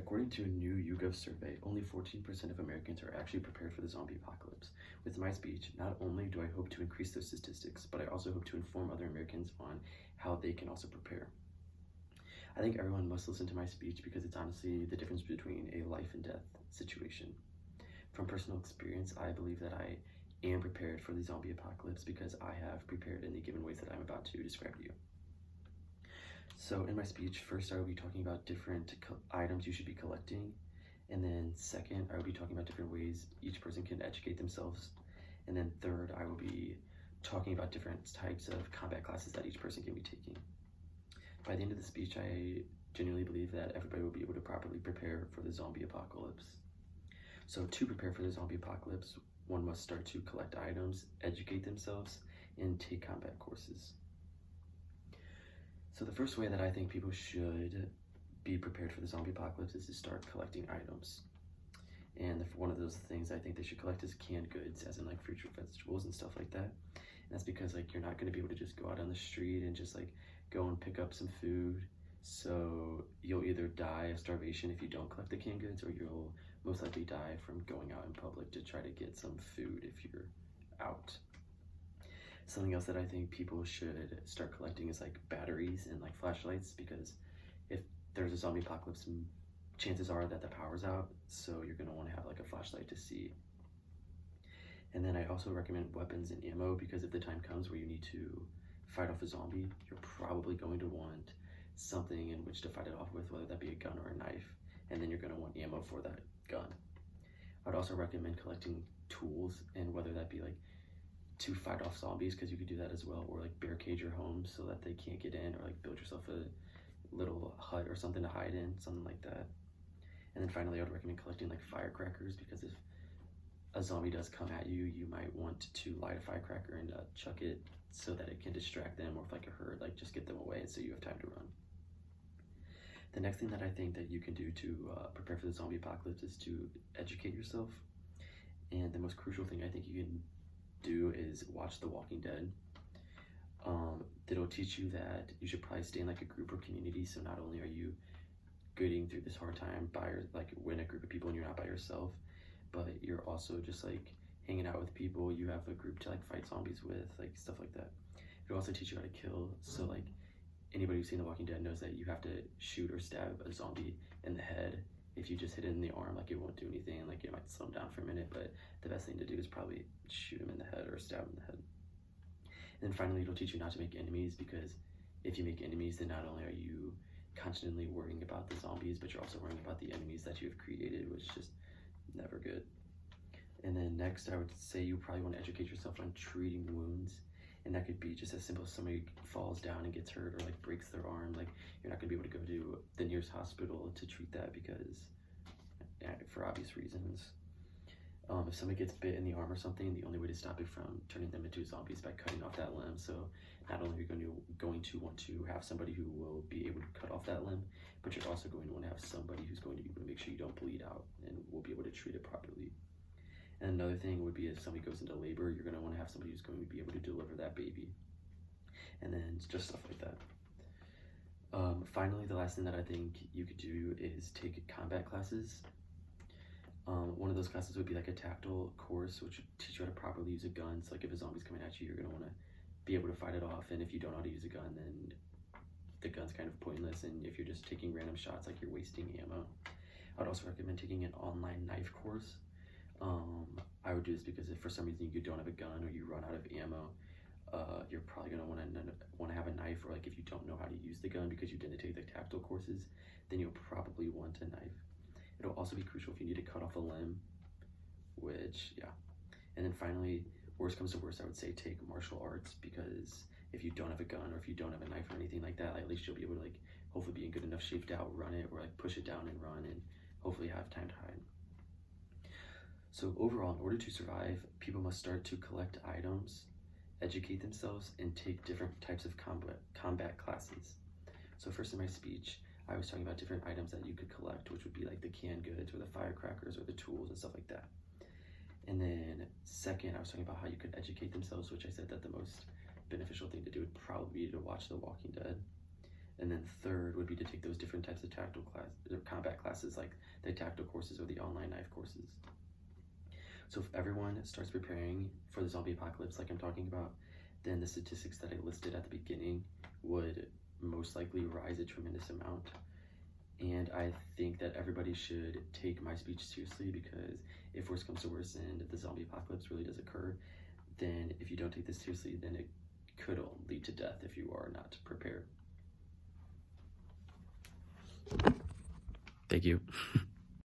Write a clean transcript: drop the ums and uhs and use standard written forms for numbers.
According to a new YouGov survey, only 14% of Americans are actually prepared for the zombie apocalypse. With my speech, not only do I hope to increase those statistics, but I also hope to inform other Americans on how they can also prepare. I think everyone must listen to my speech because it's honestly the difference between a life and death situation. From personal experience, I believe that I am prepared for the zombie apocalypse because I have prepared in the given ways that I'm about to describe to you. So in my speech, first I will be talking about different items you should be collecting, and then second, I will be talking about different ways each person can educate themselves, and then third, I will be talking about different types of combat classes that each person can be taking. By the end of the speech, I genuinely believe that everybody will be able to properly prepare for the zombie apocalypse. So to prepare for the zombie apocalypse, one must start to collect items, educate themselves, and take combat courses. So the first way that I think people should be prepared for the zombie apocalypse is to start collecting items. And one of those things I think they should collect is canned goods, as in like fruits or vegetables and stuff like that. And that's because like you're not going to be able to just go out on the street and just like go and pick up some food. So you'll either die of starvation if you don't collect the canned goods, or you'll most likely die from going out in public to try to get some food if you're out. Something else that I think people should start collecting is like batteries and like flashlights, because if there's a zombie apocalypse, chances are that the power's out, so you're going to want to have like a flashlight to see. And then I also recommend weapons and ammo, because if the time comes where you need to fight off a zombie, you're probably going to want something in which to fight it off with, whether that be a gun or a knife, and then you're going to want ammo for that gun. I'd also recommend collecting tools, and whether that be like to fight off zombies, because you could do that as well, or like barricade your home so that they can't get in, or like build yourself a little hut or something to hide in, something like that. And then finally, I would recommend collecting like firecrackers, because if a zombie does come at you, you might want to light a firecracker and chuck it so that it can distract them, or if like a herd, like just get them away so you have time to run. The next thing that I think that you can do to prepare for the zombie apocalypse is to educate yourself. And the most crucial thing I think you can do is watch The Walking Dead. It'll teach you that you should probably stay in like a group or community, so not only are you getting through this hard time like in a group of people and you're not by yourself, but you're also just like hanging out with people, you have a group to like fight zombies with, like stuff like that. It'll also teach you how to kill, so like anybody who's seen The Walking Dead knows that you have to shoot or stab a zombie in the head. If you just hit it in the arm, like it won't do anything, like it might slow him down for a minute, but the best thing to do is probably shoot him in the head or stab him in the head. And then finally, it'll teach you not to make enemies, because if you make enemies, then not only are you constantly worrying about the zombies, but you're also worrying about the enemies that you have created, which is just never good. And then next, I would say you probably want to educate yourself on treating wounds. And that could be just as simple as somebody falls down and gets hurt, or like breaks their arm. Like you're not gonna be able to go to the nearest hospital to treat that, because for obvious reasons. If somebody gets bit in the arm or something, the only way to stop it from turning them into zombies is by cutting off that limb. So not only are you going to want to have somebody who will be able to cut off that limb, but you're also going to want to have somebody who's going to be able to make sure you don't bleed out and will be able to treat it properly. And another thing would be if somebody goes into labor, you're going to want to have somebody who's going to be able to deliver that baby. And then just stuff like that. Finally, the last thing that I think you could do is take combat classes. One of those classes would be like a tactical course, which would teach you how to properly use a gun. So like if a zombie's coming at you, you're going to want to be able to fight it off. And if you don't know how to use a gun, then the gun's kind of pointless. And if you're just taking random shots, like you're wasting ammo. I'd also recommend taking an online knife course. I would do this because if for some reason you don't have a gun or you run out of ammo, you're probably going to want to have a knife, or like if you don't know how to use the gun because you didn't take the tactical courses, then you'll probably want a knife. It'll also be crucial if you need to cut off a limb, which, yeah. And then finally, worst comes to worst, I would say take martial arts, because if you don't have a gun or if you don't have a knife or anything like that, at least you'll be able to like hopefully be in good enough shape to outrun it, or like push it down and run, and hopefully have time to hide. So overall, in order to survive, people must start to collect items, educate themselves, and take different types of combat classes. So first in my speech, I was talking about different items that you could collect, which would be like the canned goods or the firecrackers or the tools and stuff like that. And then second, I was talking about how you could educate themselves, which I said that the most beneficial thing to do would probably be to watch The Walking Dead. And then third would be to take those different types of combat classes, like the tactical courses or the online knife courses. So if everyone starts preparing for the zombie apocalypse like I'm talking about, then the statistics that I listed at the beginning would most likely rise a tremendous amount. And I think that everybody should take my speech seriously, because if worse comes to worse and the zombie apocalypse really does occur, then if you don't take this seriously, then it could lead to death if you are not prepared. Thank you.